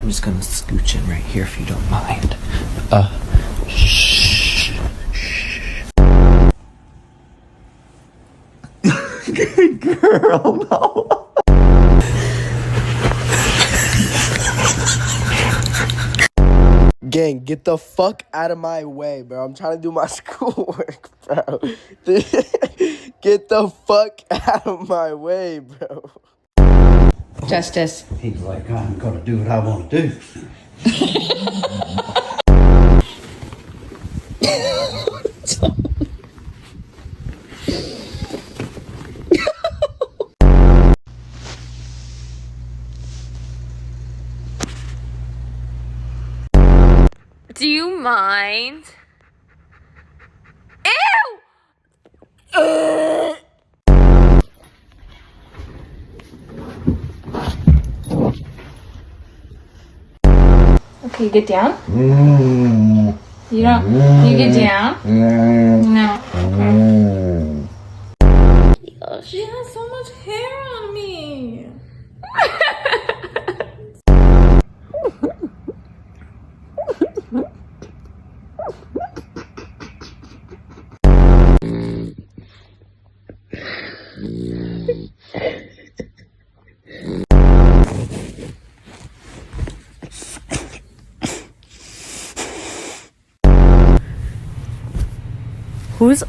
I'm just gonna scooch in right here if you don't mind. Shh. Good girl, no. Gang, get the fuck out of my way, bro. I'm trying to do my schoolwork, bro. Get the fuck out of my way, bro. Justice. He's like, I'm gonna do what I want to do. Do you mind? Ew! Okay, get down. You don't. You get down. No. Okay. She has so much hair on me. Who's